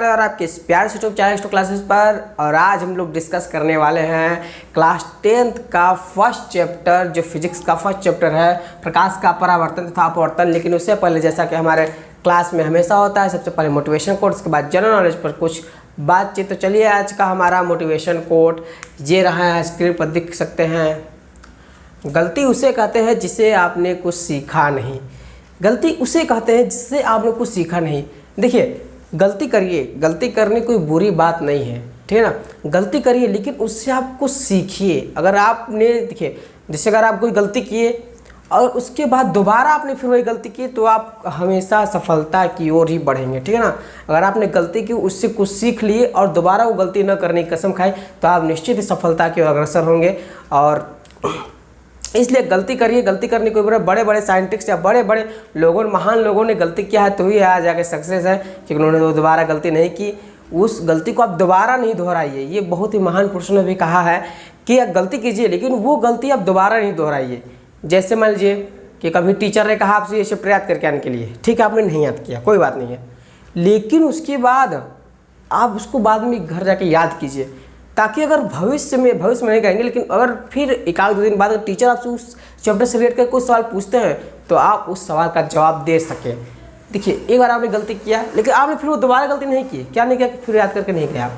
और आपके इस प्यारे से यूट्यूब चैनल एक्स्ट्रा क्लासेस पर। और आज हम लोग डिस्कस करने वाले हैं क्लास 10th का फर्स्ट चैप्टर, जो फिजिक्स का फर्स्ट चैप्टर है, प्रकाश का परावर्तन तथा अपवर्तन। लेकिन उससे पहले, जैसा कि हमारे क्लास में हमेशा होता है, सबसे पहले मोटिवेशन कोट, उसके बाद जनरल नॉलेज पर कुछ बातचीत। तो चलिए, आज का हमारा मोटिवेशन कोट ये रहा है, स्क्रीन पर देख सकते हैं। गलती उसे कहते हैं जिसे आपने कुछ सीखा नहीं। गलती उसे कहते हैं जिससे आपने कुछ सीखा नहीं। देखिए, गलती करिए, गलती करनी कोई बुरी बात नहीं है, ठीक है ना। गलती करिए लेकिन उससे आप कुछ सीखिए। अगर आपने, देखिए, जैसे अगर आप कोई गलती किए और उसके बाद दोबारा आपने फिर वही गलती की, तो आप हमेशा सफलता की ओर ही बढ़ेंगे, ठीक है ना। अगर आपने गलती की, उससे कुछ सीख लिए और दोबारा वो गलती न करने की कसम खाई, तो आप निश्चित ही सफलता की ओर अग्रसर होंगे। और इसलिए गलती करिए। गलती करने के ऊपर बड़े बड़े साइंटिस्ट या बड़े बड़े लोगों, महान लोगों ने गलती किया है, तो ही आज आके सक्सेस है, क्योंकि उन्होंने दोबारा गलती नहीं की। उस गलती को आप दोबारा नहीं दोहराइए। ये बहुत ही महान पुरुषों ने भी कहा है कि आप गलती कीजिए लेकिन वो गलती आप दोबारा नहीं दोहराइए। जैसे मान लीजिए कि कभी टीचर ने कहा आपसे ये चैप्टर याद करके आने के लिए, ठीक है, आपने नहीं याद किया, कोई बात नहीं है, लेकिन उसके बाद आप उसको बाद में घर जाके याद कीजिए, ताकि अगर भविष्य में नहीं कहेंगे, लेकिन अगर फिर एक आध दो दिन बाद अगर टीचर आपसे उस चैप्टर से रिलेटेड कुछ सवाल पूछते हैं, तो आप उस सवाल का जवाब दे सकें। देखिए, एक बार आपने गलती किया लेकिन आपने फिर वो दोबारा गलती नहीं की। क्या नहीं किया कि फिर याद करके नहीं गए,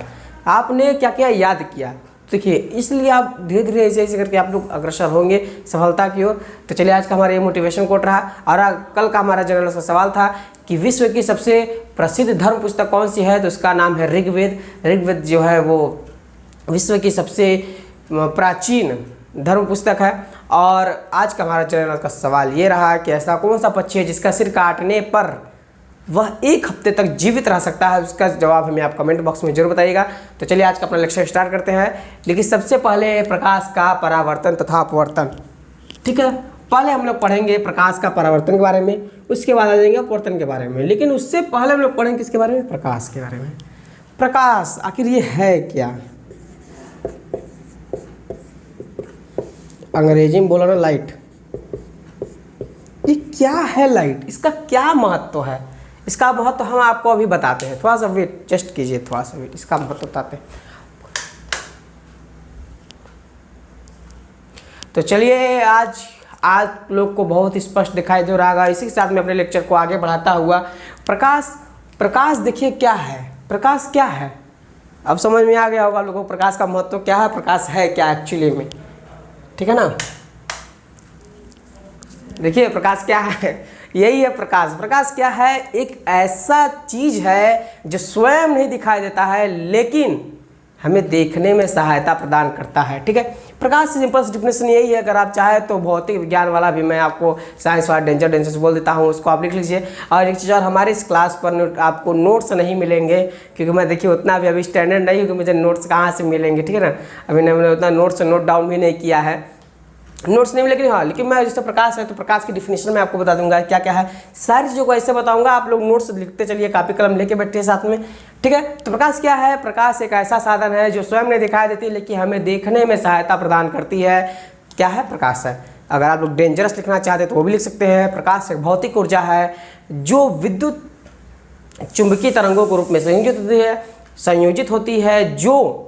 आपने क्या किया, याद किया। देखिए, इसलिए आप धीरे धीरे ऐसे ऐसे करके आप लोग अग्रसर होंगे सफलता की ओर। तो चलिए, आज का हमारा ये मोटिवेशन कोट रहा। और कल का हमारा जनरल का सवाल था कि विश्व की सबसे प्रसिद्ध धर्म पुस्तक कौन सी है, तो उसका नाम है ऋग्वेद। ऋग्वेद जो है वो विश्व की सबसे प्राचीन धर्म पुस्तक है। और आज का हमारा जनरल का सवाल ये रहा कि ऐसा कौन सा पक्षी है जिसका सिर काटने पर वह 1 हफ्ते तक जीवित रह सकता है। उसका जवाब हमें आप कमेंट बॉक्स में जरूर बताइएगा। तो चलिए, आज का अपना लेक्चर स्टार्ट करते हैं। लेकिन सबसे पहले प्रकाश का परावर्तन तथा अपवर्तन, ठीक है। पहले हम लोग पढ़ेंगे प्रकाश का परावर्तन के बारे में, उसके बाद आ जाएंगे अपवर्तन के बारे में। लेकिन उससे पहले हम लोग पढ़ेंगे किसके बारे में, प्रकाश के बारे में। प्रकाश आखिर ये है क्या? अंग्रेजी में बोला ना, लाइट। ये क्या है लाइट? इसका क्या महत्व है? इसका महत्व हम आपको अभी बताते हैं। थोड़ा सा वेट, जस्ट कीजिए, थोड़ा सा वेट, इसका महत्व बताते हैं। तो चलिए, आज आप लोग को बहुत स्पष्ट दिखाई दे रहा होगा। इसी के साथ में अपने लेक्चर को आगे बढ़ाता हुआ, प्रकाश देखिए क्या है, प्रकाश क्या है, अब समझ में आ गया होगा लोगों को प्रकाश का महत्व क्या है, प्रकाश है क्या एक्चुअली में, ठीक है ना। देखिए, प्रकाश क्या है, यही है प्रकाश। प्रकाश क्या है? एक ऐसा चीज है जो स्वयं नहीं दिखाई देता है, लेकिन हमें देखने में सहायता प्रदान करता है, ठीक है। प्रकाश की सिंपल डिफिनेशन यही है। अगर आप चाहे तो भौतिक विज्ञान वाला भी मैं आपको साइंस वाला डेंजर से बोल देता हूँ, उसको आप लिख लीजिए। और एक चीज़ और, हमारे इस क्लास पर आपको नोट्स नहीं मिलेंगे, क्योंकि मैं देखिए उतना भी अभी स्टैंडर्ड नहीं हूँ कि मुझे नोट्स कहाँ से मिलेंगे, ठीक है ना। अभी मैंने उतना नोट डाउन भी नहीं किया है, नोट्स नहीं मिलेगी। हाँ, लेकिन मैं जैसे प्रकाश है तो प्रकाश की डिफिनेशन मैं आपको बता दूंगा क्या क्या है। सारी चीज़ों को ऐसे बताऊंगा, आप लोग नोट्स लिखते चलिए, कापी कलम लेके बैठिए साथ में, ठीक है। तो प्रकाश क्या है? प्रकाश एक ऐसा साधन है जो स्वयं नहीं दिखाई देती, लेकिन हमें देखने में सहायता प्रदान करती है। क्या है? प्रकाश है। अगर आप लोग डेंजरस लिखना चाहते हैं तो वो भी लिख सकते हैं। प्रकाश एक भौतिक ऊर्जा है जो विद्युत चुंबकीय तरंगों के रूप में संयोजित होती है, जो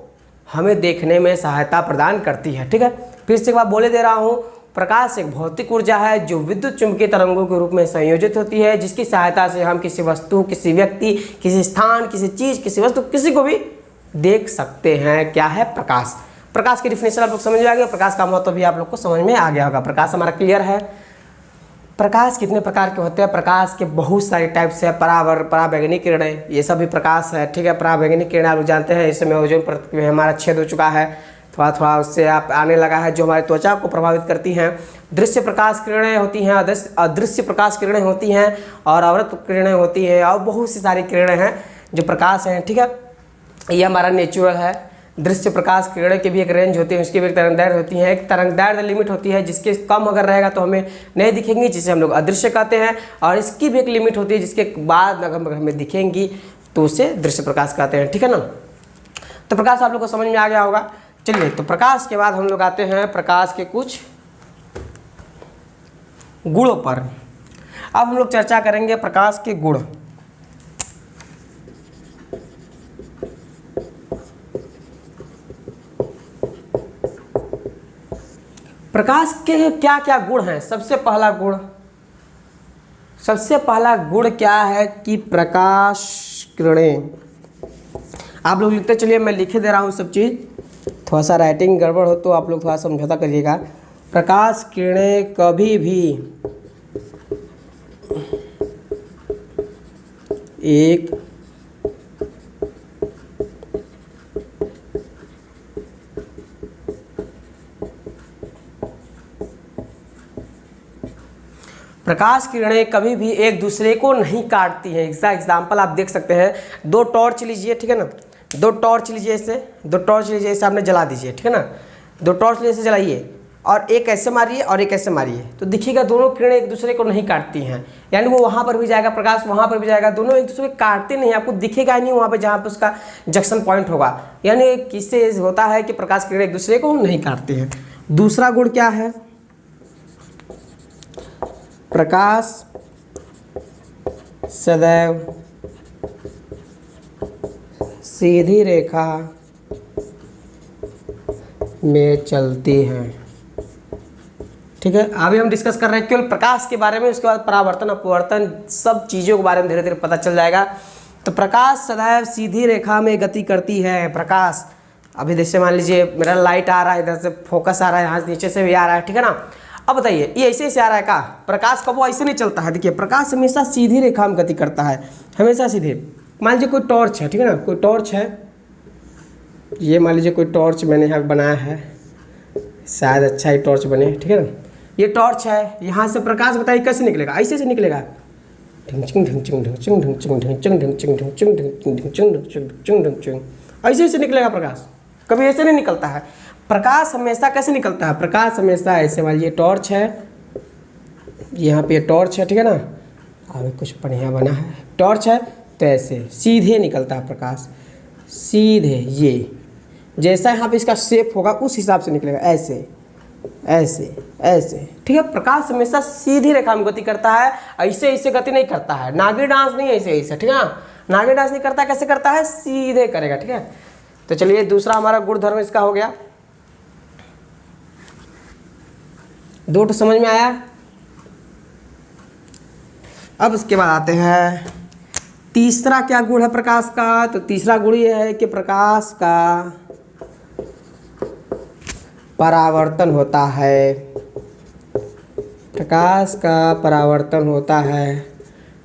हमें देखने में सहायता प्रदान करती है, ठीक है। फिर से एक बार बोले दे रहा हूँ, प्रकाश एक भौतिक ऊर्जा है जो विद्युत चुंबकीय तरंगों के रूप में संयोजित होती है, जिसकी सहायता से हम किसी वस्तु, किसी व्यक्ति, किसी स्थान, किसी चीज़, किसी वस्तु, किसी को भी देख सकते हैं। क्या है? प्रकाश। प्रकाश की डिफिनेशन आप लोग समझ में आ गया, प्रकाश का महत्व भी आप लोग को समझ में आ गया होगा। प्रकाश हमारा क्लियर है। प्रकाश कितने प्रकार के होते हैं? प्रकाश के बहुत सारे टाइप्स है। परावैंगनिक किरणें, ये सब भी प्रकाश है, ठीक है। परावैंगनिक किरणें आप लोग जानते हैं, इस समय ओजोन परत में हमारा छेद हो चुका है, थोड़ा थोड़ा उससे आप आने लगा है, जो हमारी त्वचा को प्रभावित करती हैं। दृश्य प्रकाश किरणें होती हैं, अदृश्य प्रकाश किरणें होती हैं, और अवरत किरणें होती हैं, और बहुत सी सारी किरणें हैं जो प्रकाश हैं, ठीक है। ये हमारा नेचुरल है। दृश्य प्रकाश किरणें की भी एक रेंज होती है, उसकी भी एक तरंगदैर्घ्य होती है। एक तरंगदैर्घ्य लिमिट होती है जिसके कम अगर रहेगा तो हमें नहीं दिखेंगी, जिसे हम लोग अदृश्य कहते हैं। और इसकी भी एक लिमिट होती है जिसके बाद अगर हमें दिखेंगी तो उसे दृश्य प्रकाश कहते हैं, ठीक है ना। तो प्रकाश आप लोग को समझ में आ गया होगा। चलिए, तो प्रकाश के बाद हम लोग आते हैं प्रकाश के कुछ गुणों पर। अब हम लोग चर्चा करेंगे प्रकाश के गुण। प्रकाश के क्या क्या गुण हैं? सबसे पहला गुण क्या है कि प्रकाश किरणें, आप लोग लिखते चलिए, मैं लिखे दे रहा हूँ सब चीज़, थोड़ा सा राइटिंग गड़बड़ हो तो आप लोग थोड़ा समझौता करिएगा। प्रकाश किरणें कभी भी एक प्रकाश किरणें कभी भी एक दूसरे को नहीं काटती हैं। इसका एग्जाम्पल आप देख सकते हैं, दो टॉर्च लीजिए, ठीक है ना, दो टॉर्च लीजिए ऐसे आपने जला दीजिए, ठीक है ना, दो टॉर्च ऐसे जलाइए और एक ऐसे मारिए और एक ऐसे मारिए, तो देखिएगा दोनों किरणें एक दूसरे को नहीं काटती हैं, यानी वो वहाँ पर भी जाएगा प्रकाश, वहाँ पर भी जाएगा, दोनों एक दूसरे को काटते नहीं, आपको दिखेगा ही नहीं वहाँ पर जहाँ पर उसका जंक्शन पॉइंट होगा, यानी किससे होता है कि प्रकाश किरणें एक दूसरे को नहीं काटती हैं। दूसरा गुण क्या है? प्रकाश सदैव सीधी रेखा में चलती है, ठीक है। अभी हम डिस्कस कर रहे हैं केवल प्रकाश के बारे में, उसके बाद परावर्तन अपवर्तन सब चीज़ों के बारे में धीरे धीरे पता चल जाएगा। तो प्रकाश सदैव सीधी रेखा में गति करती है। प्रकाश अभी जैसे मान लीजिए मेरा लाइट आ रहा है, इधर से फोकस आ रहा है, यहाँ नीचे से भी आ रहा है, ठीक है ना। अब बताइए ये ऐसे ऐसे आ रहा है का? प्रकाश का वो ऐसे नहीं चलता है, देखिए प्रकाश हमेशा सीधी रेखा में गति करता है, हमेशा सीधे। मान लीजिए कोई टॉर्च है, ठीक है ना, कोई टॉर्च है, ये मान लीजिए कोई टॉर्च मैंने यहाँ बनाया है, शायद अच्छा ही टॉर्च बने, ठीक है ना। ये टॉर्च है, यहाँ से प्रकाश बताइए कैसे निकलेगा? ऐसे से निकलेगा, ऐसे ऐसे निकलेगा प्रकाश, कभी ऐसे नहीं निकलता है। प्रकाश हमेशा कैसे निकलता है? प्रकाश हमेशा ऐसे, मान लीजिए टॉर्च है, यहाँ पे टॉर्च है, ठीक है ना, अभी कुछ बढ़िया बना है, टॉर्च है तो ऐसे सीधे निकलता है प्रकाश, सीधे, ये जैसा यहाँ पे इसका शेप होगा उस हिसाब से निकलेगा, ऐसे ऐसे ऐसे, ठीक है। प्रकाश हमेशा सीधी रेखा में गति करता है, ऐसे ऐसे गति नहीं करता है, नागिन डांस नहीं ऐसे ऐसे, ठीक है ना, नागिन डांस नहीं करता, कैसे करता है? सीधे करेगा, ठीक है। तो चलिए दूसरा हमारा गुण धर्म इसका हो गया, दो तो समझ में आया। अब उसके बाद आते हैं तीसरा क्या गुण है प्रकाश का? तो तीसरा गुण ये है कि प्रकाश का परावर्तन होता है। प्रकाश का परावर्तन होता है।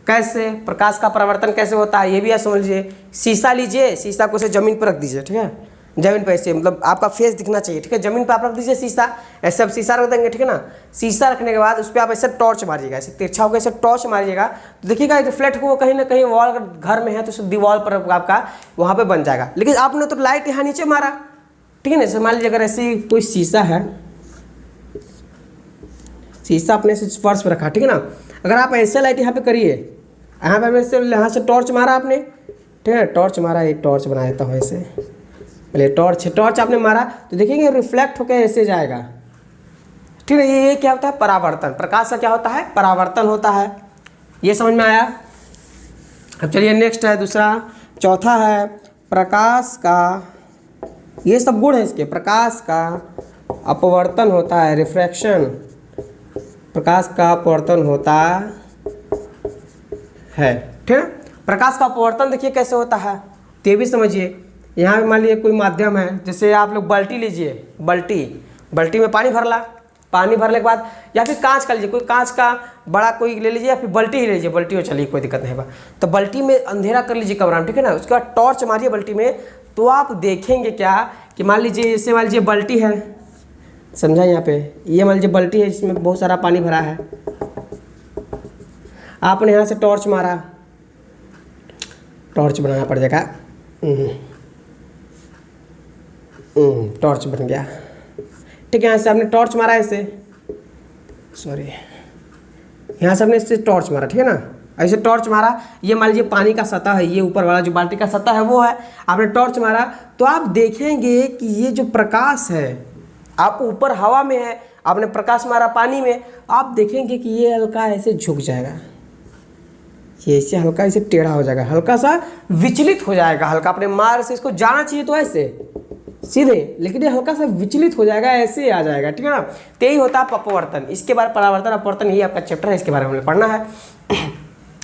कैसे प्रकाश का परावर्तन कैसे होता है ये भी आप समझ लीजिए। शीशा लीजिए, शीशा को से ज़मीन पर रख दीजिए, ठीक है, ज़मीन पर ऐसे, मतलब आपका फेस दिखना चाहिए, ठीक है, ज़मीन पर आप रख दीजिए शीशा, ऐसे अब शीशा रख देंगे, ठीक है ना। शीशा रखने के बाद उस पर आप ऐसे टॉर्च मारिएगा, ऐसे तिरछा होकर ऐसे टॉर्च मारिएगा, तो देखिएगा रिफ्लेक्ट हुआ कहीं ना कहीं, वॉल घर में है तो दीवार पर आपका वहाँ पर बन जाएगा। लेकिन आपने तो लाइट यहाँ नीचे मारा, ठीक है ना। जैसे मान लीजिए अगर ऐसी कोई शीशा है, शीशा अपने से फर्श पर रखा, ठीक है ना, अगर आप ऐसे लाइट यहाँ पे करिए, यहाँ पे ऐसे यहाँ से टॉर्च मारा आपने, ठीक है, टॉर्च मारा, ये टॉर्च बना देता हूँ ऐसे, पहले टॉर्च आपने मारा तो देखेंगे रिफ्लेक्ट होकर ऐसे जाएगा, ठीक है। ये क्या होता है? परावर्तन। प्रकाश का क्या होता है? परावर्तन होता है। ये समझ में आया। अब चलिए नेक्स्ट है दूसरा, चौथा है प्रकाश का, ये सब गुण है इसके, प्रकाश का अपवर्तन होता है, रिफ्रैक्शन, प्रकाश का अपवर्तन होता है, ठीक है। प्रकाश का अपवर्तन देखिए कैसे होता है, तो ये भी समझिए। यहाँ पे मान लीजिए कोई माध्यम है, जैसे आप लोग बाल्टी लीजिए, बाल्टी में पानी भरला, पानी भरने के बाद या फिर कांच का लीजिए, कोई कांच का बड़ा कोई ले लीजिए या फिर बाल्टी ही ले लीजिए, बाल्टी हो चलिए कोई दिक्कत नहीं है। तो बाल्टी में अंधेरा कर लीजिए कमरा में, ठीक है ना, उसके बाद टॉर्च मारिए बाल्टी में, तो आप देखेंगे क्या कि मान लीजिए जैसे मान लीजिए बाल्टी है, समझा यहाँ पे, ये मान लीजिए बाल्टी है जिसमें बहुत सारा पानी भरा है, आपने यहाँ से टॉर्च मारा, टॉर्च बनाना पड़ जाएगा, टॉर्च बन गया, ठीक है। यहाँ से आपने टॉर्च मारा ऐसे, सॉरी, यहाँ से आपने इससे टॉर्च मारा, ठीक है ना, ऐसे टॉर्च मारा, ये मान लीजिए पानी का सतह है, ये ऊपर वाला जो बाल्टी का सतह है वो है, आपने टॉर्च मारा तो आप देखेंगे कि ये जो प्रकाश है, आप ऊपर हवा में है, आपने प्रकाश मारा पानी में, आप देखेंगे कि ये हल्का ऐसे झुक जाएगा, ये ऐसे हल्का ऐसे टेढ़ा हो जाएगा, हल्का सा विचलित हो जाएगा, हल्का अपने मार्ग से इसको जाना चाहिए तो ऐसे सीधे, लेकिन ये हल्का सा विचलित हो जाएगा, ऐसे आ जाएगा, ठीक है ना। तो यही होता है अपवर्तन। इसके बाद परावर्तन अपवर्तन, यही आपका चैप्टर है, इसके बारे में हमें पढ़ना है।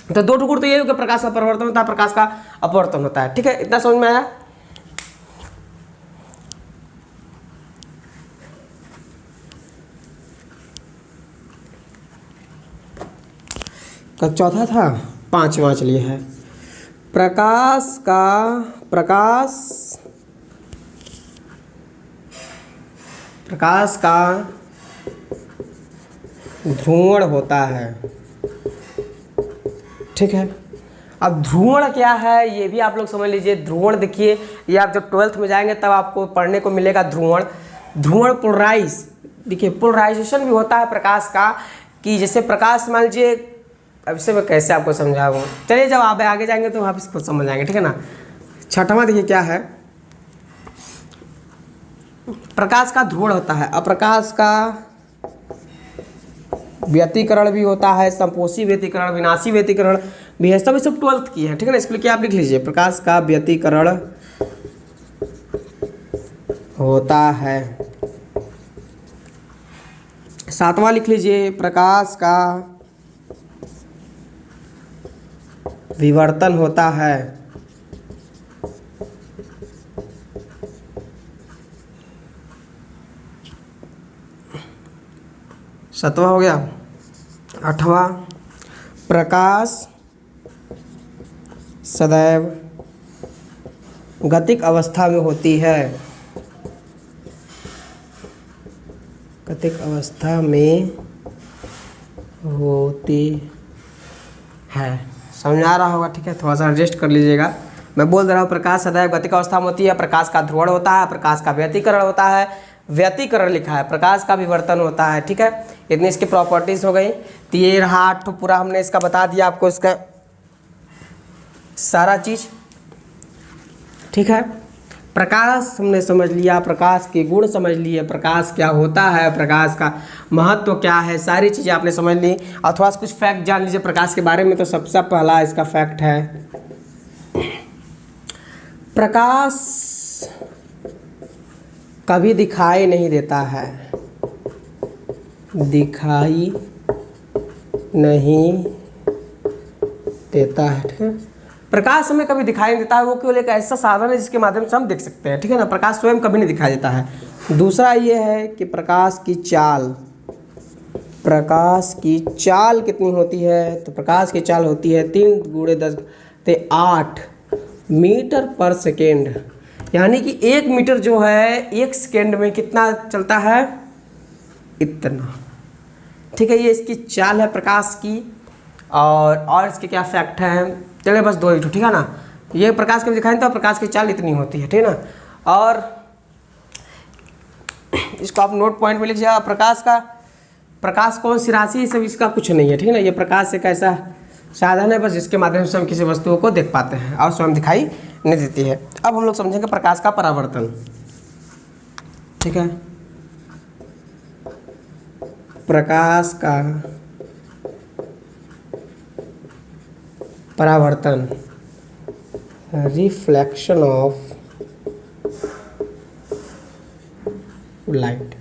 तो दो टुकड़ तो ये हो कि प्रकाश का परिवर्तन होता है, प्रकाश का अपवर्तन होता है, ठीक है। इतना समझ में आया। का चौथा था, पांचवा चलिए है प्रकाश का ध्रुवण होता है, ठीक है। अब ध्रुवण क्या है ये भी आप लोग समझ लीजिए। ध्रुवण देखिए, ये आप जब 12th में जाएंगे तब आपको पढ़ने को मिलेगा ध्रुवण पोलराइज। देखिए पोलराइजेशन भी होता है प्रकाश का, कि जैसे प्रकाश मान लीजिए, अब इसे मैं कैसे आपको समझाऊँ, चलिए जब आप आगे जाएंगे तो आप इसको समझ जाएंगे, ठीक है ना। छठवां देखिए क्या है, प्रकाश का ध्रुवण होता है। अब प्रकाश का व्यतिकरण भी होता है, संपोषी व्यतिकरण, विनाशी व्यतिकरण भी है, सब 12th की है, ठीक है ना। इसके लिए क्या आप लिख लीजिए, प्रकाश का व्यतिकरण होता है। सातवां लिख लीजिए, प्रकाश का विवर्तन होता है। सातवां हो गया। आठवां, प्रकाश सदैव गतिक अवस्था में होती है, गतिक अवस्था में होती है। समझ आ रहा होगा, ठीक है। थोड़ा सा एडजस्ट कर लीजिएगा, मैं बोल दे रहा हूँ। प्रकाश सदैव गतिक अवस्था में होती है, प्रकाश का ध्रुवण होता है, प्रकाश का व्यतिकरण होता है, व्यतिकरण लिखा है, प्रकाश का विवर्तन होता है, ठीक है। इतनी इसकी प्रॉपर्टीज हो गई। तो ये रहा 8 पूरा, हमने इसका बता दिया आपको, इसका सारा चीज, ठीक है। प्रकाश हमने समझ लिया, प्रकाश के गुण समझ लिए, प्रकाश क्या होता है, प्रकाश का महत्व क्या है, सारी चीज़ें आपने समझ ली। और थोड़ा सा कुछ फैक्ट जान लीजिए प्रकाश के बारे में। तो सबसे पहला इसका फैक्ट है, प्रकाश कभी दिखाई नहीं देता है, दिखाई नहीं देता है, ठीक है। प्रकाश हमें कभी दिखाई नहीं देता है, वो केवल एक ऐसा साधन है जिसके माध्यम से हम देख सकते हैं, ठीक है ना। प्रकाश स्वयं कभी नहीं दिखाई देता है। दूसरा ये है कि प्रकाश की चाल कितनी होती है, तो प्रकाश की चाल होती है 3 × 10 ते 8 मीटर पर सेकेंड, यानी कि 1 मीटर जो है 1 सेकेंड में कितना चलता है, इतना, ठीक है। ये इसकी चाल है प्रकाश की। और इसके क्या फैक्ट हैं, चलिए बस 2 ही, ठीक है ना। ये प्रकाश कभी दिखाई नहीं देता, प्रकाश की चाल इतनी होती है, ठीक है ना। और इसको आप नोट पॉइंट में लिख जाइए। प्रकाश कौन सी राशि है, सब इसका कुछ नहीं है, ठीक है ना। ये प्रकाश एक ऐसा साधन है बस, जिसके माध्यम से हम किसी वस्तुओं को देख पाते हैं और स्वयं दिखाई नहीं देती है। अब हम लोग समझेंगे प्रकाश का परावर्तन, ठीक है। प्रकाश का परावर्तन, रिफ्लेक्शन ऑफ लाइट।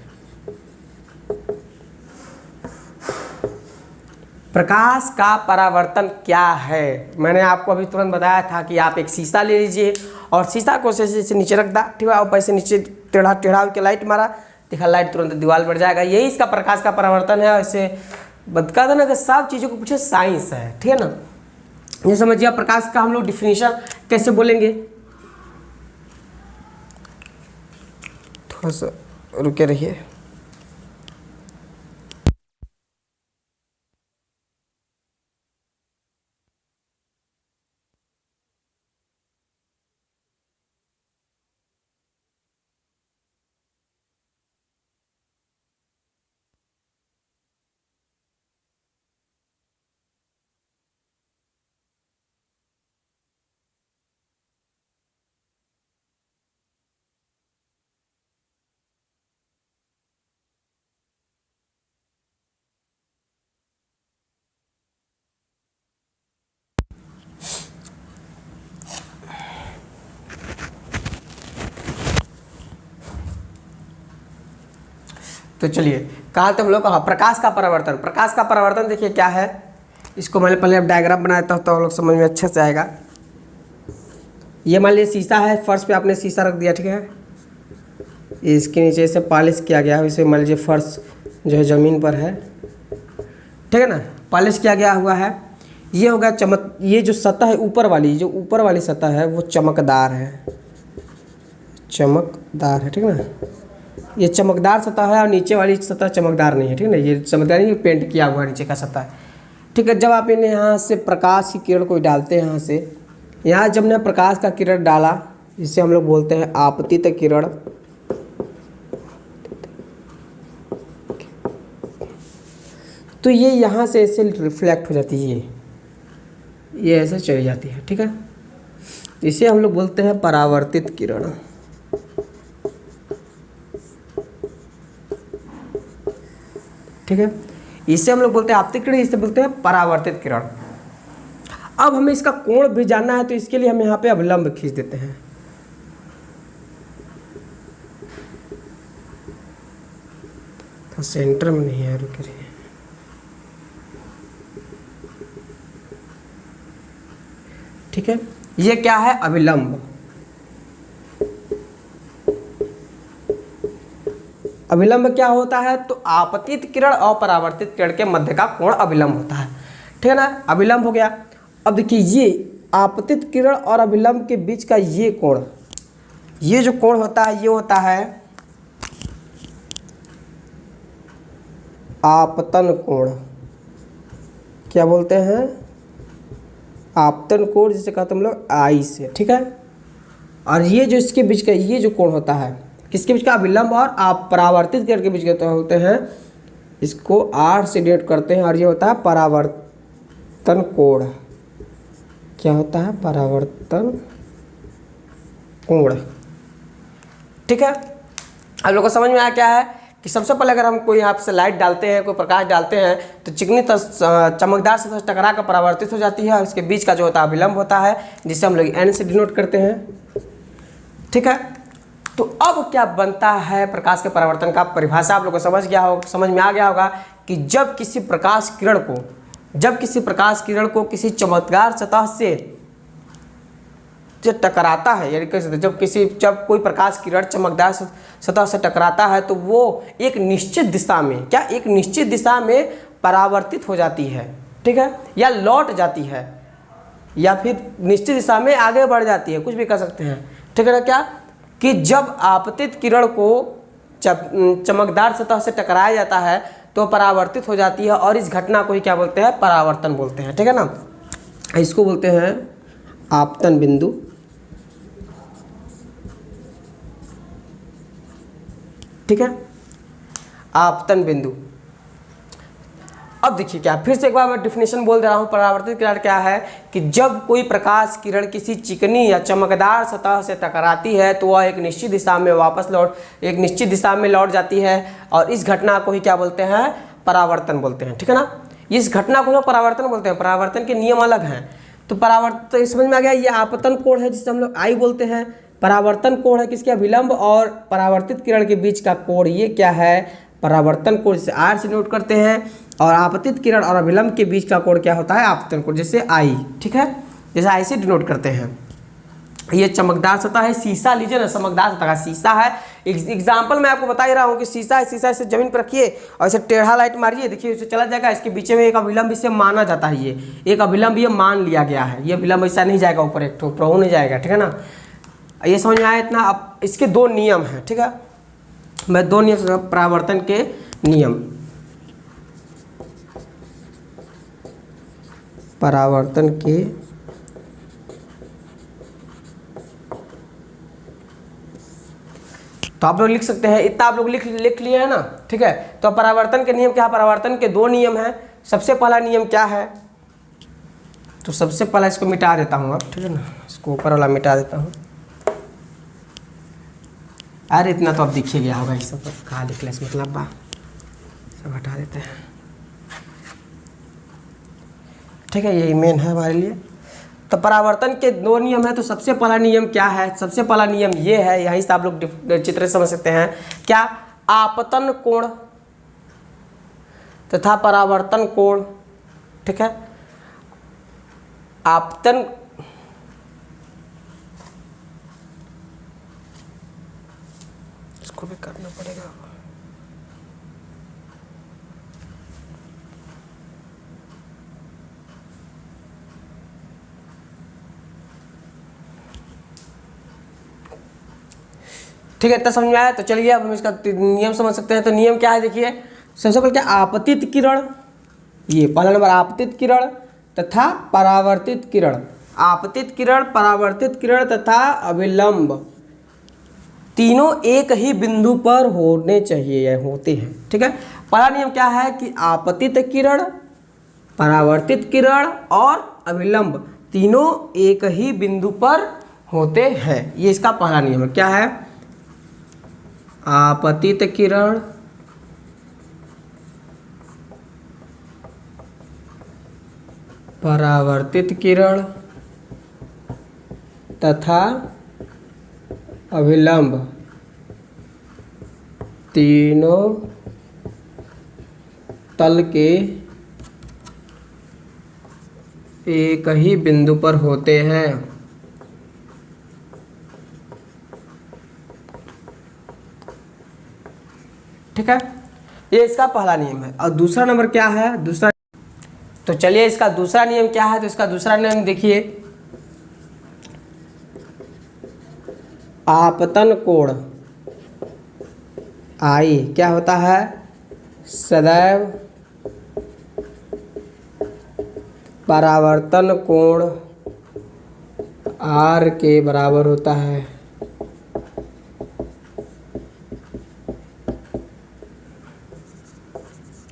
प्रकाश का परावर्तन क्या है, मैंने आपको अभी तुरंत बताया था कि आप एक शीशा ले लीजिए और शीशा को से नीचे रख दा, ठीक है। और पैसे नीचे टेढ़ा के लाइट मारा, देखा लाइट तुरंत दीवार बढ़ जाएगा। यही इसका प्रकाश का परावर्तन है। इससे बता देना कि सब चीज़ों को पीछे साइंस है, ठीक है ना। ये समझिए। आप प्रकाश का हम लोग डिफिनीशन कैसे बोलेंगे, थोड़ा सा रुके रहिए। तो चलिए कहा तो हम लोग प्रकाश का परावर्तन। प्रकाश का परावर्तन देखिए क्या है, इसको मैंने पहले डायग्राम बनाया था तो हम लोग समझ में अच्छे से आएगा। ये मान लीजिए शीशा है, फर्श पे आपने शीशा रख दिया, ठीक है, इसके नीचे से पॉलिश किया गया है, इसे मान लीजिए फर्श जो है ज़मीन पर है, ठीक है ना, पॉलिश किया गया हुआ है। ये हो गया चमक, ये जो सतह है ऊपर वाली, जो ऊपर वाली सतह है वो चमकदार है, चमकदार है, ठीक है ना, ये चमकदार सतह है और नीचे वाली सतह चमकदार नहीं है, ठीक है ना, ये चमकदार नहीं, पेंट किया हुआ है नीचे का सतह, ठीक है। जब आप इन्हें यहाँ से प्रकाश की किरण को डालते हैं, यहाँ जब ने प्रकाश का किरण डाला, जिसे हम लोग बोलते हैं आपतित किरण, तो ये यहाँ से ऐसे रिफ्लेक्ट हो जाती है, ये ऐसे चली जाती है, ठीक है। इसे हम लोग बोलते हैं परावर्तित किरण, ठीक है। इसे हम लोग बोलते हैं आपतित किरण, इसे बोलते हैं परावर्तित किरण। अब हमें इसका कोण भी जानना है, तो इसके लिए हम यहाँ पे अभिलंब खींच देते हैं। तो सेंटर में नहीं है, रुक रही है, ठीक है। ये क्या है, अभिलंब। अभिलंब क्या होता है, तो आपतित किरण और परावर्तित किरण के मध्य का कोण अभिलंब होता है, ठीक है ना। अभिलंब हो गया। अब देखिए ये आपतित किरण और अभिलंब के बीच का ये कोण, ये जो कोण होता है ये होता है आपतन कोण। क्या बोलते हैं, आपतन कोण, जिसे कहते हैं हम लोग आई से, ठीक है। और ये जो इसके बीच का ये जो कोण होता है, किसके बीच का, अभिलंब और आप परावर्तित किरण के बीच के होते हैं, इसको आर से डिनोट करते हैं, और ये होता है परावर्तन कोण। क्या होता है, परावर्तन कोण, ठीक है। आप लोगों को समझ में आया क्या है कि सबसे पहले अगर हम कोई यहाँ से लाइट डालते हैं, कोई प्रकाश डालते हैं, तो चिकनी चमकदार सतह से टकरा कर परावर्तित हो जाती है, और इसके बीच का जो होता है अभिलंब होता है, जिसे हम लोग एन से डिनोट करते हैं, ठीक है। तो अब क्या बनता है प्रकाश के परावर्तन का परिभाषा आप लोगों को समझ में आ गया होगा कि जब किसी प्रकाश किरण को किसी चमकदार सतह से जो टकराता है, यानी कह सकते जब कोई प्रकाश किरण चमकदार सतह से टकराता है, तो वो एक निश्चित दिशा में, क्या, एक निश्चित दिशा में परावर्तित हो जाती है, ठीक है, या लौट जाती है, या फिर निश्चित दिशा में आगे बढ़ जाती है, कुछ भी कर सकते हैं, ठीक है ना। क्या कि जब आपतित किरण को चमकदार सतह से टकराया जाता है तो परावर्तित हो जाती है, और इस घटना को ही क्या बोलते हैं, परावर्तन बोलते हैं, ठीक है ना। इसको बोलते हैं आपतन बिंदु, ठीक है, आपतन बिंदु। अब देखिए क्या, फिर से एक बार मैं डिफिनेशन बोल दे रहा हूँ। परावर्तित किरण क्या है कि जब कोई प्रकाश किरण किसी चिकनी या चमकदार सतह से टकराती है तो वह एक निश्चित दिशा में लौट जाती है, और इस घटना को ही क्या बोलते हैं, परावर्तन बोलते हैं, ठीक है ना। इस घटना को हम परावर्तन बोलते हैं। परावर्तन के नियम अलग हैं। तो परावर्तन समझ में आ गया, ये आपतन कोण है जिसे हम लोग आई बोलते हैं। परावर्तन कोण है किसके, अभिलंब और परावर्तित किरण के बीच का कोण, ये क्या है, परावर्तन कोण, जिसे आर से नोट करते हैं। और आपतित किरण और अभिलंब के बीच का कोण क्या होता है, आपतन कोण, जैसे आई, ठीक है, जैसे आई से डिनोट करते हैं। ये चमकदार सतह है, शीशा लीजिए ना, चमकदार सतह का शीशा है। एग्जाम्पल मैं आपको बता ही रहा हूँ कि शीशा है, शीशा इसे जमीन पर रखिए और इसे टेढ़ा लाइट मारिए, देखिए इसे चला जाएगा। इसके बीच में एक अभिलंब इसे माना जाता है, ये एक अभिलंब ये मान लिया गया है। ये अभिलंब ऐसा नहीं जाएगा ऊपर, एक ऊपर हो नहीं जाएगा, ठीक है ना। ये समझ में आया इतना। अब इसके दो नियम हैं, ठीक है, मैं दो नियम, परावर्तन के नियम, परावर्तन के तो आप लोग लिख सकते हैं, इतना आप लोग लिख लिए है ना, ठीक है। तो परावर्तन के नियम क्या है, परावर्तन के दो नियम हैं। सबसे पहला नियम क्या है, तो सबसे पहला इसको मिटा देता हूँ अब, ठीक है ना, इसको ऊपर वाला मिटा देता हूँ। अरे इतना तो अब दिख ही गया होगा, ये सब कहाँ लिख ले, मतलब बा सब हटा देते हैं, ठीक है। यही मेन है हमारे लिए। तो परावर्तन के दो नियम है। तो सबसे पहला नियम क्या है, सबसे पहला नियम ये है, यहीं से आप लोग चित्र समझ सकते हैं क्या, आपतन कोण, तथा परावर्तन कोण, ठीक है। आपतन इसको भी करना पड़ेगा। ठीक है, इतना समझ में आया। तो चलिए अब हम इसका नियम समझ सकते हैं। तो नियम क्या है, देखिए सबसे पहले क्या, आपतित किरण, ये पहला नंबर आपतित किरण तथा परावर्तित किरण। आपतित किरण, परावर्तित किरण तथा अभिलंब तीनों एक ही बिंदु पर होने चाहिए या होते हैं, ठीक है। पहला नियम क्या है कि आपतित किरण, परावर्तित किरण और अभिलंब तीनों एक ही बिंदु पर होते हैं। ये इसका पहला नियम है। क्या है, आपतित किरण, परावर्तित किरण तथा अभिलंब तीनों तल के एक ही बिंदु पर होते हैं। ठीक है, ये इसका पहला नियम है। और दूसरा नंबर क्या है, दूसरा, तो चलिए इसका दूसरा नियम क्या है। तो इसका दूसरा नियम देखिए, आपतन कोण आई क्या होता है, सदैव परावर्तन कोण आर के बराबर होता है।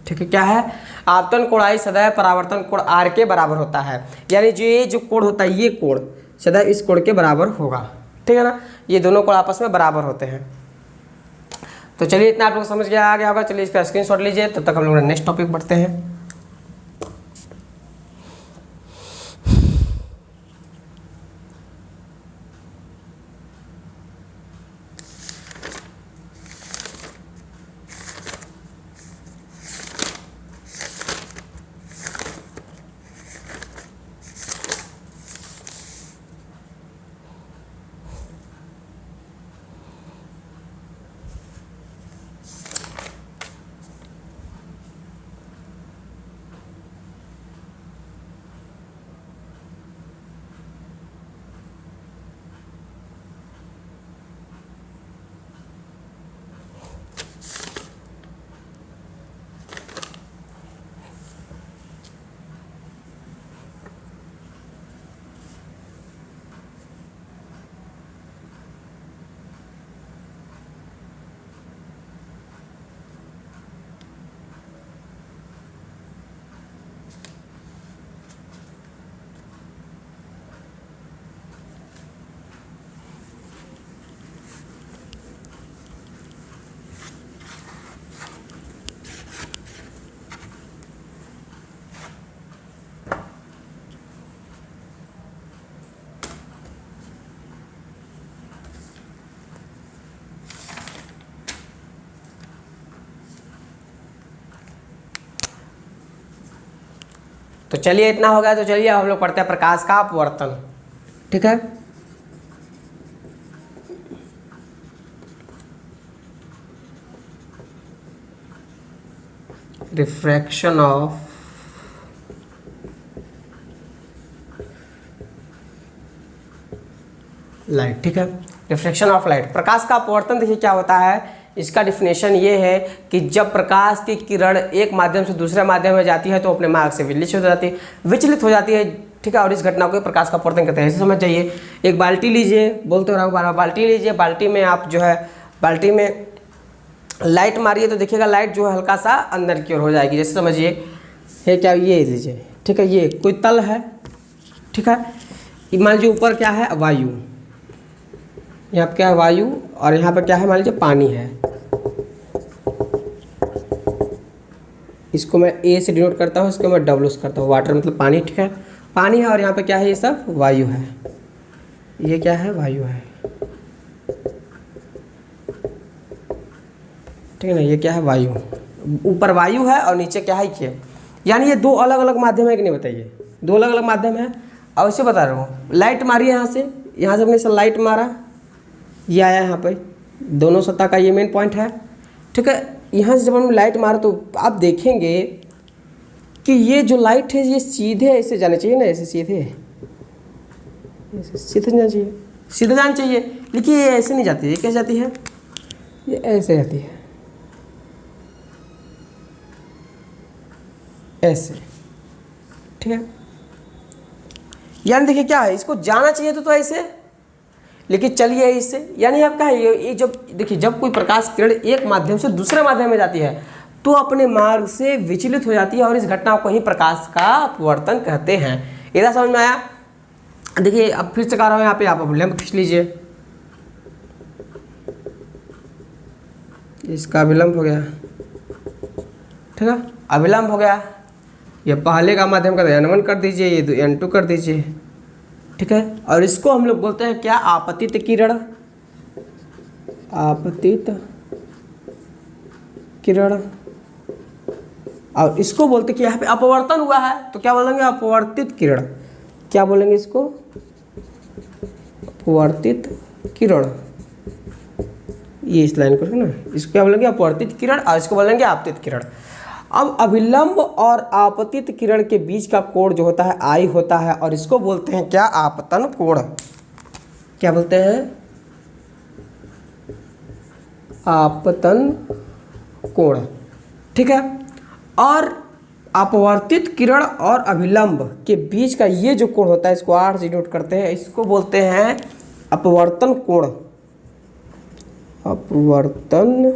ठीक है, क्या है, आपतन कोण आई सदैव परावर्तन कोण आर के बराबर होता है। यानी जो कोण होता है, ये कोण सदैव इस कोण के बराबर होगा। ठीक है ना, ये दोनों कोण आपस में बराबर होते हैं। तो चलिए इतना आप लोग समझ गया, आ गया होगा। चलिए इसका स्क्रीनशॉट लीजिए, तब तक हम लोग नेक्स्ट टॉपिक बढ़ते हैं। तो चलिए इतना हो गया। तो चलिए हम लोग पढ़ते हैं प्रकाश का अपवर्तन। ठीक है, रिफ्रैक्शन ऑफ लाइट। ठीक है, रिफ्रैक्शन ऑफ लाइट, प्रकाश का अपवर्तन देखिए क्या होता है। इसका डिफिनेशन ये है कि जब प्रकाश की किरण एक माध्यम से दूसरे माध्यम में जाती है तो अपने मार्ग से विचलित हो जाती है। ठीक है, और इस घटना को प्रकाश का अपवर्तन कहते हैं। ऐसे समझ जाइए, एक बाल्टी लीजिए, बोलते हो बार बार बाल्टी लीजिए, बाल्टी में आप जो है बाल्टी में लाइट मारिए तो देखिएगा लाइट जो है हल्का सा अंदर की ओर हो जाएगी। जैसे समझिए ये क्या, ये लीजिए, ठीक है, ये कोई तल है, ठीक है, मान लीजिए ऊपर क्या है, वायु, यहाँ पर क्या है वायु, और यहाँ पर क्या है, मान लीजिए पानी है। इसको मैं ए से डिनोट करता हूँ, इसको मैं डब्ल्यू से करता हूँ। वाटर मतलब पानी, ठीक है, पानी है, और यहाँ पे क्या है, ये सब वायु है। ये क्या है, वायु है, ठीक है ना, ये क्या है, वायु, ऊपर वायु है और नीचे क्या है ये, यानी ये दो अलग अलग माध्यम है कि नहीं बताइए, दो अलग अलग माध्यम है। और इसे बता रहा हूँ, लाइट मारी यहाँ से हमने इसे लाइट मारा, ये आया यहाँ पे, दोनों सतह का ये मेन पॉइंट है, ठीक है। यहाँ से जब हम लाइट मारा तो आप देखेंगे कि ये जो लाइट है ये सीधे ऐसे जाना चाहिए ना, ऐसे सीधे जाना चाहिए, सीधे जाना चाहिए, लेकिन ये ऐसे नहीं जाती है। ये कैसे जाती है, ये ऐसे जाती है, ऐसे, ठीक है। यानी देखिए क्या है, इसको जाना चाहिए तो ऐसे, लेकिन चलिए इससे, यानी आपका है ये जब देखिए जब कोई प्रकाश किरण एक माध्यम से दूसरे माध्यम में जाती है तो अपने मार्ग से विचलित हो जाती है, और इस घटना को ही प्रकाश का अपवर्तन कहते हैं। इधर समझ में आया। देखिए अब फिर से कह रहा हूँ, यहाँ पे आप लैंप खींच लीजिए, इसका विलंब हो गया, ठीक है, अविलंब हो गया। ये पहले का माध्यम का N1 कर दीजिए, ये N2 कर दीजिए, ठीक है। और इसको हम लोग बोलते हैं क्या, आपतित किरण, आपतित किरण। और इसको बोलते कि यहाँ पे अपवर्तन हुआ है तो क्या बोलेंगे, अपवर्तित किरण। क्या बोलेंगे इसको, अपवर्तित किरण। ये इस लाइन को ना, इसको क्या बोलेंगे, अपवर्तित किरण, और इसको बोलेंगे आपतित किरण। अब अभिलंब और आपतित किरण के बीच का कोण जो होता है आई होता है, और इसको बोलते हैं क्या, आपतन कोण। क्या बोलते हैं, आपतन कोण, ठीक है। और अपवर्तित किरण और अभिलंब के बीच का ये जो कोण होता है, इसको 8 से नोट करते हैं, इसको बोलते हैं अपवर्तन कोण, अपवर्तन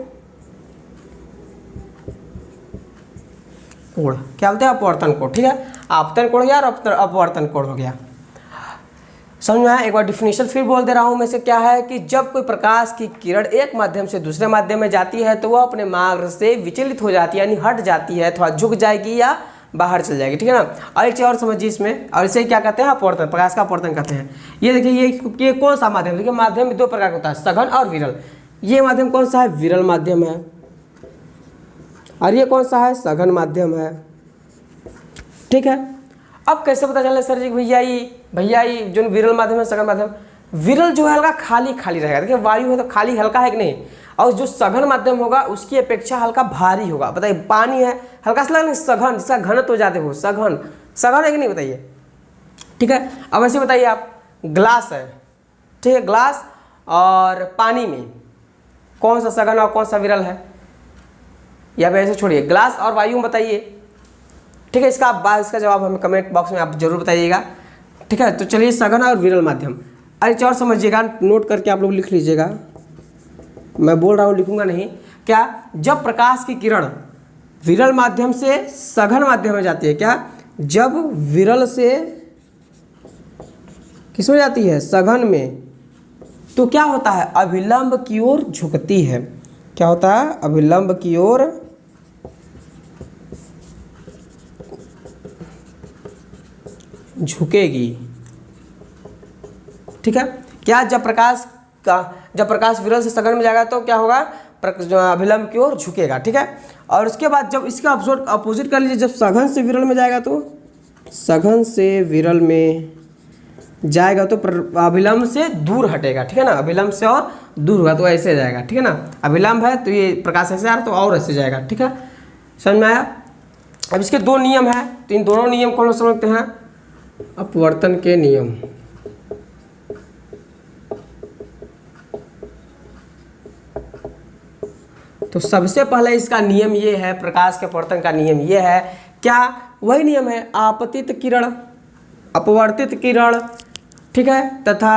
कोण। क्या बोलते हैं, अपवर्तन कोण, ठीक है। आपतन कोण हो गया और अपवर्तन कोण हो गया। समझ में आया। एक बार डिफिनेशन फिर बोल दे रहा हूँ मैं से, क्या है कि जब कोई प्रकाश की किरण एक माध्यम से दूसरे माध्यम में जाती है तो वह अपने मार्ग से विचलित हो जाती है, यानी हट जाती है, थोड़ा झुक जाएगी या बाहर चल जाएगी, ठीक है ना। और एक चीज़ और समझिए इसमें, और इसे क्या कहते हैं, अपवर्तन, प्रकाश का अपवर्तन कहते हैं। ये देखिए ये कौन सा माध्यम, देखिए माध्यम में दो प्रकार का होता है, सघन और विरल। ये माध्यम कौन सा है, विरल माध्यम है, और ये कौन सा है, सघन माध्यम है, ठीक है। अब कैसे पता चला सर जी, भैया ये जो विरल माध्यम है, सघन माध्यम, विरल जो है हल्का खाली खाली रहेगा, देखिए वायु है तो खाली हल्का है कि नहीं, और जो सघन माध्यम होगा उसकी अपेक्षा हल्का भारी होगा। बताइए पानी है हल्का सा लगा, सघन जिसका घनत्व ज़्यादा हो, सघन है कि नहीं बताइए, ठीक है। अब ऐसे बताइए आप, ग्लास है, ठीक है, ग्लास और पानी में कौन सा सघन और कौन सा विरल है, या फिर ऐसे छोड़िए, ग्लास और वायु में बताइए, ठीक है। इसका जवाब हमें कमेंट बॉक्स में आप जरूर बताइएगा, ठीक है। तो चलिए सघन और विरल माध्यम, अरे और समझिएगा, नोट करके आप लोग लिख लीजिएगा, मैं बोल रहा हूँ लिखूंगा नहीं। क्या, जब प्रकाश की किरण विरल माध्यम से सघन माध्यम में जाती है, क्या, जब विरल से किसमें जाती है, सघन में, तो क्या होता है, अभिलंब की ओर झुकती है। क्या होता है, अभिलंब की ओर झुकेगी, ठीक है। क्या, जब प्रकाश विरल से सघन में जाएगा तो क्या होगा, अभिलंब की ओर झुकेगा, ठीक है। और उसके बाद जब इसका अपोजिट कर लीजिए, जब सघन से विरल में जाएगा तो सघन से विरल में जाएगा तो अभिलंब से दूर हटेगा, ठीक है ना, अभिलंब से और दूर होगा तो ऐसे जाएगा, ठीक है ना। अभिलंब है तो ये प्रकाश ऐसे आ रहा तो और ऐसे जाएगा, ठीक है, समझ में आया। अब इसके दो नियम है, तो इन दोनों नियम को हम समझते हैं, अपवर्तन के नियम। तो सबसे पहले इसका नियम ये है, प्रकाश के अपवर्तन का नियम ये है, क्या, वही नियम है, आपतित किरण, अपवर्तित किरण, ठीक है, तथा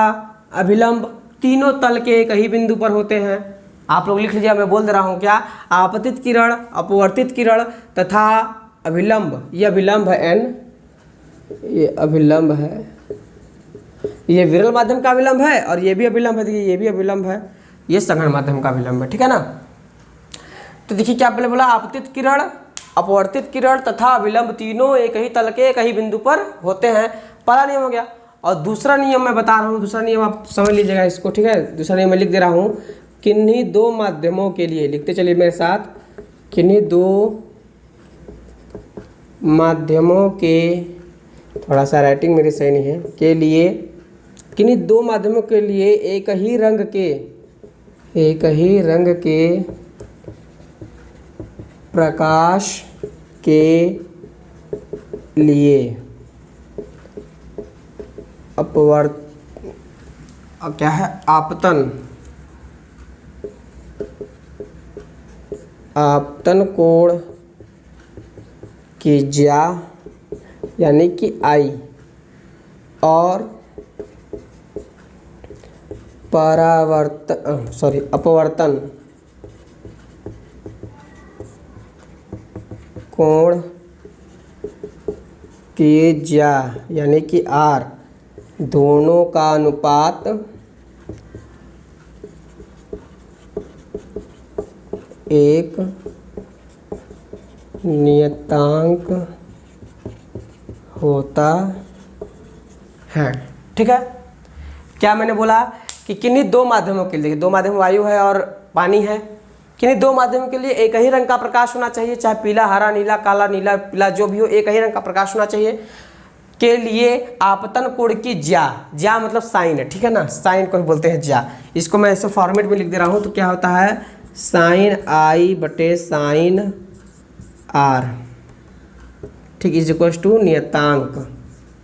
अभिलंब तीनों तल के एक ही बिंदु पर होते हैं। आप लोग लिख लीजिए, मैं बोल दे रहा हूँ, क्या, आपतित किरण, अपवर्तित किरण तथा अभिलंब, ये अभिलंब है n, ये अभिलंब है, ये विरल माध्यम का अभिलंब है, और ये भी अभिलंब है, देखिए ये भी अभिलंब है, ये सघन माध्यम का अभिलंब है, ठीक है ना। तो देखिए क्या पहले बोला, आपतित किरण, अपवर्तित किरण तथा अभिलंब तीनों एक ही तल के एक ही बिंदु पर होते हैं, पहला नियम हो गया। और दूसरा नियम मैं बता रहा हूँ, दूसरा नियम आप समझ लीजिएगा इसको, ठीक है। दूसरा नियम मैं लिख दे रहा हूँ, किन्हीं दो माध्यमों के लिए, लिखते चलिए मेरे साथ, किन्हीं दो माध्यमों के, थोड़ा सा राइटिंग मेरी सही नहीं है, के लिए, किन्हीं दो माध्यमों के लिए एक ही रंग के प्रकाश के लिए क्या है, आपतन कोण की ज्या यानी कि आई और अपवर्तन कोण की ज्या यानी कि आर, दोनों का अनुपात एक नियतांक होता है। ठीक है, क्या मैंने बोला कि किन्हीं दो माध्यमों के लिए, दो माध्यम वायु है और पानी है, किन्हीं दो माध्यमों के लिए एक ही रंग का प्रकाश होना चाहिए, चाहे पीला, हरा, नीला, काला, नीला, पीला जो भी हो, एक ही रंग का प्रकाश होना चाहिए, के लिए आपतन कोण की ज्या मतलब साइन है, ठीक है ना, साइन को ही बोलते हैं ज्या। इसको मैं ऐसे फॉर्मेट में लिख दे रहा हूँ, तो क्या होता है, साइन आई बटे साइन आर, ठीक, इज इक्वल्स टू नियतांक,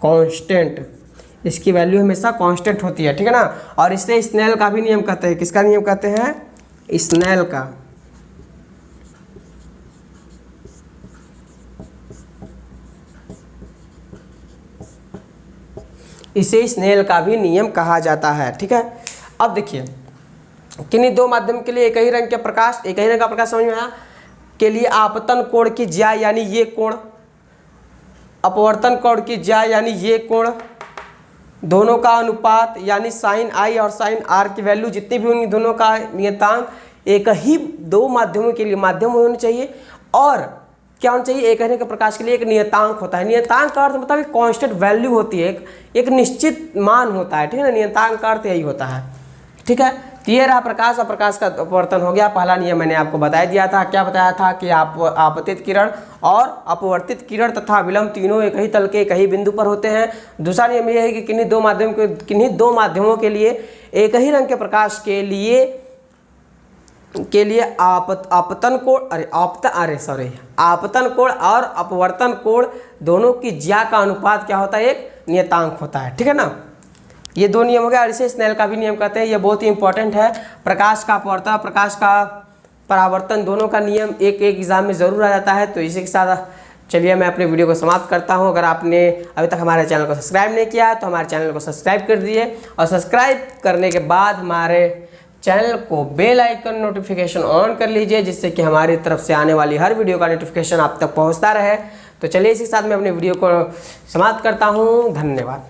कांस्टेंट, इसकी वैल्यू हमेशा कांस्टेंट होती है, ठीक है ना। और इससे स्नेल का भी नियम कहते हैं, किसका नियम कहते हैं, स्नेल का। इसे स्नेल का भी नियम कहा जाता है, ठीक है। अब देखिए, किन्हीं दो माध्यम के लिए एक ही रंग के प्रकाश, एक ही रंग का प्रकाश समझ में आया, के लिए आपतन कोण की ज्या यानी ये कोण, अपवर्तन कोण की ज्या यानी ये कोण, दोनों का अनुपात यानी साइन आई और साइन आर की वैल्यू जितनी भी होंगी, दोनों का नियतांक एक ही दो माध्यमों के लिए माध्यम होने चाहिए, और क्या होना चाहिए, एक रंग के प्रकाश के लिए एक नियतांक होता है। नियतांक का अर्थ मतलब एक कांस्टेंट वैल्यू होती है, एक निश्चित मान होता है, ठीक है ना, नियतांक का अर्थ यही होता है, ठीक है। तो ये रहा प्रकाश और प्रकाश का अपवर्तन हो गया। पहला नियम मैंने आपको बता दिया था, क्या बताया था कि आपतित किरण और अपवर्तित किरण तथा विलंब तीनों एक ही तल के एक ही बिंदु पर होते हैं। दूसरा नियम यह है कि किन्हीं दो माध्यमों के लिए एक ही रंग के प्रकाश के लिए आपतन कोण और अपवर्तन कोण दोनों की ज्या का अनुपात क्या होता है, एक नियतांक होता है, ठीक है ना। ये दो नियम हो गया, और इसे स्नेल का भी नियम कहते हैं। ये बहुत ही इंपॉर्टेंट है, प्रकाश का अपवर्तन, प्रकाश का परावर्तन, दोनों का नियम एक एग्जाम में ज़रूर आ जाता है। तो इसी के साथ चलिए मैं अपने वीडियो को समाप्त करता हूं। अगर आपने अभी तक हमारे चैनल को सब्सक्राइब नहीं किया है तो हमारे चैनल को सब्सक्राइब कर दीजिए, और सब्सक्राइब करने के बाद हमारे चैनल को बेल आइकन नोटिफिकेशन ऑन कर लीजिए, जिससे कि हमारी तरफ से आने वाली हर वीडियो का नोटिफिकेशन आप तक पहुँचता रहे। तो चलिए इसी के साथ मैं अपने वीडियो को समाप्त करता हूँ। धन्यवाद।